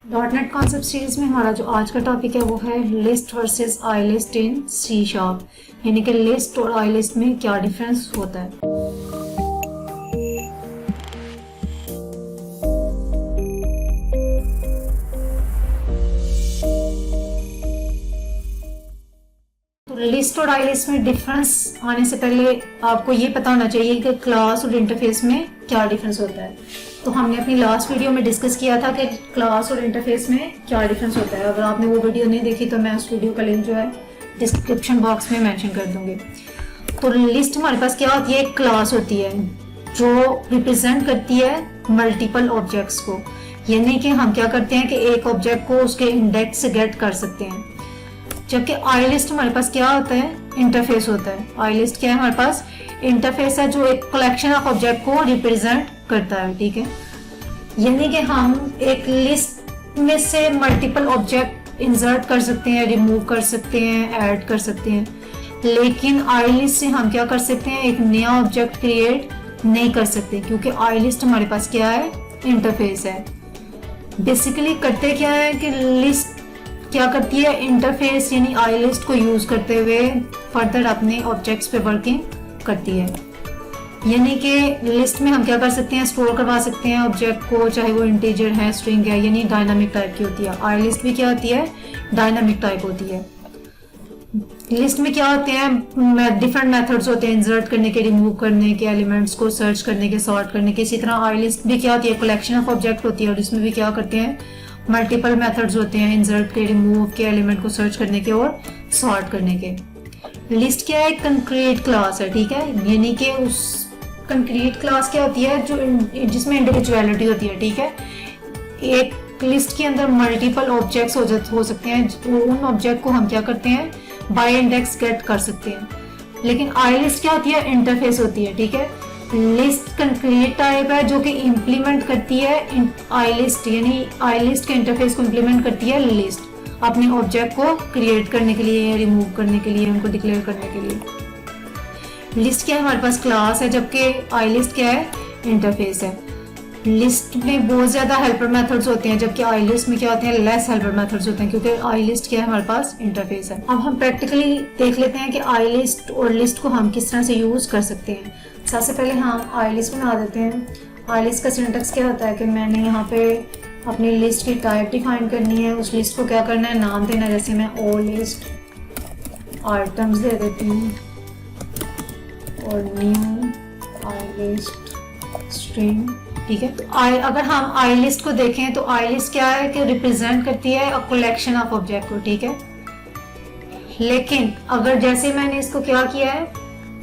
Dot net concept series में हमारा जो आज का टॉपिक है वो है list versus I list in C sharp, यानी कि लिस्ट और आई लिस्ट में क्या डिफरेंस होता है। तो लिस्ट और आई लिस्ट में डिफरेंस आने से पहले आपको ये पता होना चाहिए कि क्लास और इंटरफेस में क्या डिफरेंस होता है। तो हमने अपनी लास्ट वीडियो में डिस्कस किया था कि क्लास और इंटरफेस में क्या डिफरेंस होता है। अगर आपने वो वीडियो नहीं देखी तो मैं उस वीडियो का लिंक जो है डिस्क्रिप्शन बॉक्स में मेंशन कर दूंगी। तो लिस्ट हमारे पास क्या होती है, एक क्लास होती है जो रिप्रेजेंट करती है मल्टीपल ऑब्जेक्ट्स को, यानी कि हम क्या करते हैं कि एक ऑब्जेक्ट को उसके इंडेक्स से गेट कर सकते हैं। जबकि आई लिस्ट हमारे पास क्या होता है, इंटरफेस होता है। आई लिस्ट क्या है, हमारे पास इंटरफेस है जो एक कलेक्शन ऑफ ऑब्जेक्ट को रिप्रेजेंट करता है। ठीक है, यानी कि हम एक लिस्ट में से मल्टीपल ऑब्जेक्ट इंसर्ट कर सकते हैं, रिमूव कर सकते हैं, ऐड कर सकते हैं, लेकिन आई लिस्ट से हम क्या कर सकते हैं, एक नया ऑब्जेक्ट क्रिएट नहीं कर सकते, क्योंकि आई लिस्ट हमारे पास क्या है, इंटरफेस है। बेसिकली करते क्या है कि लिस्ट क्या करती है, इंटरफेस यानी आई लिस्ट को यूज करते हुए फर्दर अपने ऑब्जेक्ट्स पे वर्किंग करती है। यानी कि लिस्ट में हम क्या कर सकते हैं, स्टोर करवा सकते हैं ऑब्जेक्ट को, चाहे वो इंटीजर है, स्ट्रिंग है, यानी डायनामिक टाइप की होती है। आई लिस्ट भी क्या होती है, डायनामिक टाइप होती है। लिस्ट में क्या होते हैं, डिफरेंट मेथड्स होते हैं इंसर्ट करने के, रिमूव करने के, एलिमेंट्स को सर्च करने के, सॉर्ट करने के। इसी तरह आई लिस्ट भी क्या होती है, कलेक्शन ऑफ ऑब्जेक्ट होती है, और इसमें भी क्या करते हैं, मल्टीपल मेथड्स होते हैं इंसर्ट के, रिमूव के, एलिमेंट को सर्च करने के और सॉर्ट करने के। लिस्ट क्या है, कंक्रीट क्लास है। ठीक है, यानी कि उस कंक्रीट क्लास क्या होती है, जो जिसमें इंडिविजुअलिटी होती है। ठीक है, एक लिस्ट के अंदर मल्टीपल ऑब्जेक्ट्स हो सकते हैं, उन ऑब्जेक्ट को हम क्या करते हैं, बाय इंडेक्स गेट कर सकते हैं। लेकिन आई लिस्ट क्या होती है, इंटरफेस होती है। ठीक है, लिस्ट कंक्रीट टाइप है जो कि इंप्लीमेंट करती है आई लिस्ट, यानी आई लिस्ट के इंटरफेस को इंप्लीमेंट करती है लिस्ट, अपने ऑब्जेक्ट को क्रिएट करने के लिए, रिमूव करने के लिए, उनको डिक्लेयर करने के लिए। लिस्ट क्या है, हमारे पास क्लास है, जबकि आई लिस्ट क्या है, इंटरफेस है। लिस्ट में बहुत ज्यादा हेल्पर मेथड्स होते हैं, जबकि आई लिस्ट में क्या होते हैं, लेस हेल्पर मेथड्स होते हैं, क्योंकि आई लिस्ट क्या है, हमारे पास इंटरफेस है। अब हम प्रैक्टिकली देख लेते हैं कि आई लिस्ट और लिस्ट को हम किस तरह से यूज कर सकते हैं। सबसे पहले हम आई लिस्ट बना देते हैं। आई लिस्ट का सिंटैक्स क्या होता है कि मैंने यहाँ पे अपनी लिस्ट की टाइप डिफाइन करनी है, उस लिस्ट को क्या करना है, नाम देना है। जैसे मैं ओ लिस्ट आइटम्स दे देती हूँ और न्यू आई लिस्ट स्ट्रिंग। ठीक है, तो अगर हम आई लिस्ट को देखें तो आई लिस्ट क्या है कि रिप्रेजेंट करती है अ कलेक्शन ऑफ ऑब्जेक्ट को। ठीक है, लेकिन अगर जैसे मैंने इसको क्या किया है,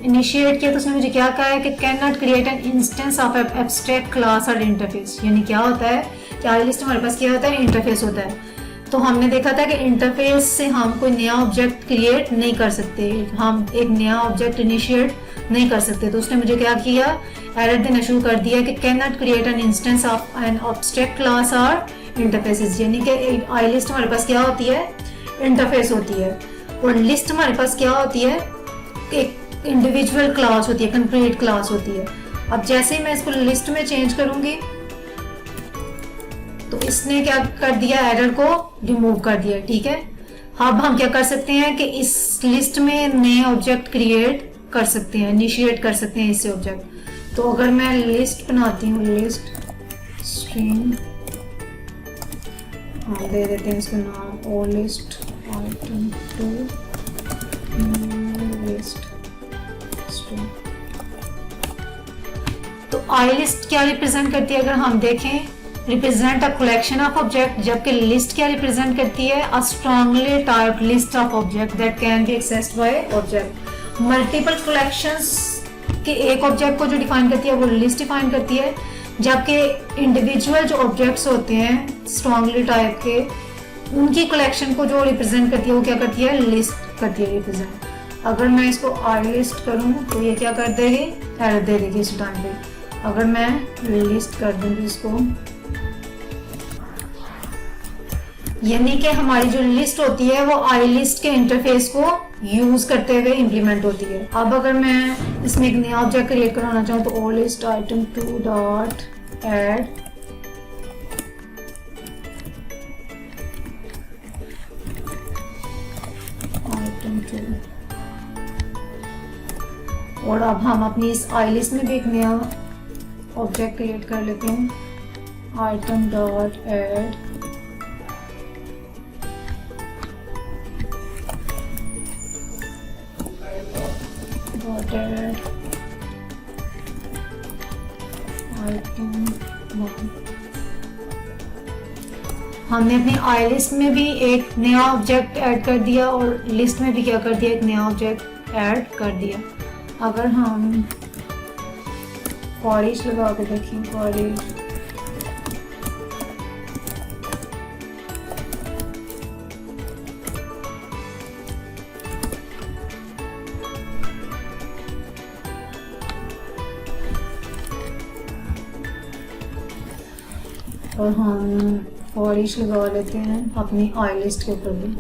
इनिशिएट किया, तो उसने मुझे क्या कहा है कि can not create an instance of abstract class और इंटरफेस। यानी क्या होता है कि आई लिस्ट हमारे पास क्या होता है, इंटरफेस होता है। तो हमने देखा था कि इंटरफेस से हम कोई नया ऑब्जेक्ट क्रिएट नहीं कर सकते, हम एक नया ऑब्जेक्ट इनिशिएट नहीं कर सकते। तो उसने मुझे क्या किया, एरर देना शुरू कर दिया कि can not create an instance of an abstract class और इंटरफेसेस। यानी कि आई लिस्ट हमारे पास क्या होती है, इंटरफेस होती है, और लिस्ट हमारे पास क्या होती है, एक इंडिविजुअल क्लास होती है, कंक्रीट क्लास होती है। अब जैसे ही मैं इसको लिस्ट में चेंज करूंगी तो इसने क्या कर दिया, एरर को रिमूव कर दिया। ठीक है, अब हम क्या कर सकते हैं कि इस लिस्ट में नए ऑब्जेक्ट क्रिएट कर सकते हैं, इनिशिएट कर सकते हैं इससे ऑब्जेक्ट। तो अगर मैं लिस्ट बनाती हूँ, लिस्ट स्ट्रिंग दे देते हैं इसको नाम, O list item to list string. तो आई लिस्ट क्या रिप्रेजेंट करती है, अगर हम देखें, represent a collection of object, जबकि लिस्ट क्या रिप्रेजेंट करती है, a strongly typed list of object that can be accessed by object. Multiple collections के एक ऑब्जेक्ट को जो डिफाइन करती है वो लिस्ट डिफाइन करती है, जबकि इंडिविजुअल जो ऑब्जेक्ट्स होते हैं स्ट्रांगली टाइप के, उनकी कलेक्शन को जो रिप्रेजेंट करती है वो क्या करती है, लिस्ट करती है रिप्रेजेंट। अगर मैं इसको आई लिस्ट करूँ तो ये क्या कर देगी, एरर दे देगी इस टाइम पे। अगर मैं लिस्ट कर दूंगी इसको, यानी कि हमारी जो लिस्ट होती है वो आई लिस्ट के इंटरफेस को यूज करते हुए इंप्लीमेंट होती है। अब अगर मैं इसमें एक नया ऑब्जेक्ट क्रिएट कराना चाहूँ तो O list item to dot add और अब हम अपनी इस आई लिस्ट में भी एक नया ऑब्जेक्ट क्रिएट कर लेते हैं, आइटम डॉट एड आइटम। हमने अपनी आई लिस्ट में भी एक नया ऑब्जेक्ट ऐड कर दिया और लिस्ट में भी क्या कर दिया, एक नया ऑब्जेक्ट ऐड कर दिया। अगर हम फॉर ईच लगा के देखें, फॉर ईच और हम फॉर ईच लगा लेते हैं अपनी आई लिस्ट के ऊपर भी।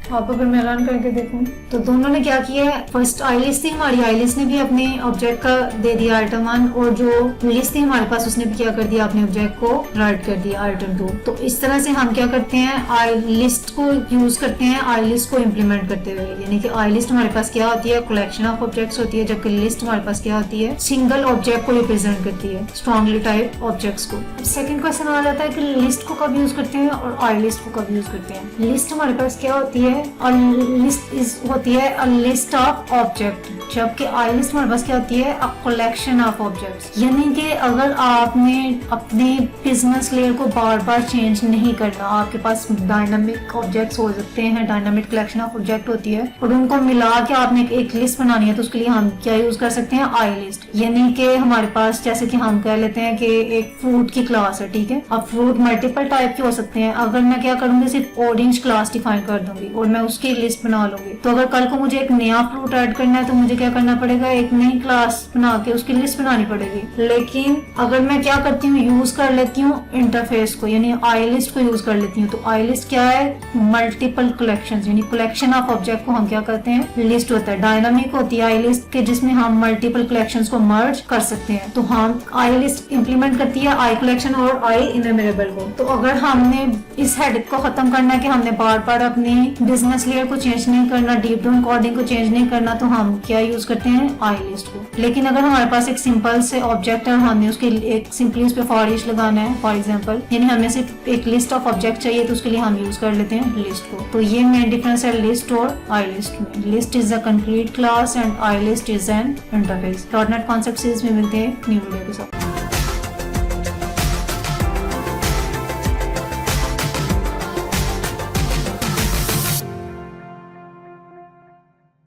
अब अगर मैं रन करके देखूं तो दोनों ने क्या किया है, फर्स्ट आई लिस्ट थी हमारी, आई लिस्ट ने भी अपने ऑब्जेक्ट का दे दिया आइटम 1, और जो लिस्ट थी हमारे पास उसने भी क्या कर दिया, अपने ऑब्जेक्ट को राइट कर दिया आइटम 2। तो इस तरह से हम क्या करते हैं, आई लिस्ट को यूज करते हैं आई लिस्ट को इम्प्लीमेंट करते हुए। यानी कि आई लिस्ट हमारे पास क्या होती है, कलेक्शन ऑफ ऑब्जेक्ट्स होती है, जबकि लिस्ट हमारे पास क्या होती है, सिंगल ऑब्जेक्ट को रिप्रेजेंट करती है, स्ट्रॉन्गली टाइप ऑब्जेक्ट्स को। सेकंड क्वेश्चन आ जाता है कि लिस्ट को कब यूज करते हैं और आई लिस्ट को कब यूज करते हैं। लिस्ट हमारे पास क्या होती है, और लिस्ट होती है अ लिस्ट ऑफ ऑब्जेक्ट, जबकि आई लिस्ट हमारे पास क्या होती है, अ कलेक्शन ऑफ ऑब्जेक्ट्स। यानी कि अगर आपने अपने बिजनेस लेयर को बार बार चेंज नहीं करना, आपके पास डायनामिक ऑब्जेक्ट्स हो सकते हैं, डायनामिक कलेक्शन ऑफ ऑब्जेक्ट होती है, और उनको मिला के आपने एक लिस्ट बनानी है, तो उसके लिए हम क्या यूज कर सकते हैं, आई लिस्ट। यानी कि हमारे पास जैसे कि हम कह लेते हैं कि एक फ्रूट की क्लास है, ठीक है। अब फ्रूट मल्टीपल टाइप के हो सकते हैं, अगर मैं क्या करूंगी, सिर्फ ऑरेंज क्लास डिफाइन कर दूंगी और मैं उसकी लिस्ट बना लूंगी, तो अगर कल को मुझे एक नया फ्रूट ऐड करना है तो मुझे क्या करना पड़ेगा, एक नई क्लास बना के उसकी लिस्ट बनानी पड़ेगी। लेकिन अगर मैं क्या करती हूँ, यूज कर लेती हूँ इंटरफेस को, यानी आई लिस्ट को यूज कर लेती हूँ, तो आई लिस्ट क्या है, मल्टीपल कलेक्शंस, यानी कलेक्शन ऑफ ऑब्जेक्ट को हम क्या करते हैं, लिस्ट होता है। डायनामिक होती है आई लिस्ट के, जिसमें हम मल्टीपल कलेक्शंस को मर्ज कर सकते हैं। तो हम आई लिस्ट इंप्लीमेंट करती है आई कलेक्शन और आई इनमेरेबल को। तो अगर हमने इस हेडेक को खत्म करना है कि हमने बार बार अपनी बिजनेस लेयर को चेंज नहीं करना, डीप डाउन कोडिंग को चेंज नहीं करना, तो हम क्या यूज करते हैं, आई लिस्ट को। लेकिन अगर हमारे पास एक सिंपल से ऑब्जेक्ट है, हमने उसके एक सिंपली उस पर फॉर ईच लगाना है, फॉर एग्जांपल, यानी हमें सिर्फ एक लिस्ट ऑफ ऑब्जेक्ट चाहिए, तो उसके लिए हम यूज कर लेते हैं लिस्ट को। तो ये मेन डिफरेंस है लिस्ट और आई लिस्ट में। List is a concrete class and I list is an interface. .NET concept series में मिलते हैं न्यू वीडियो के साथ।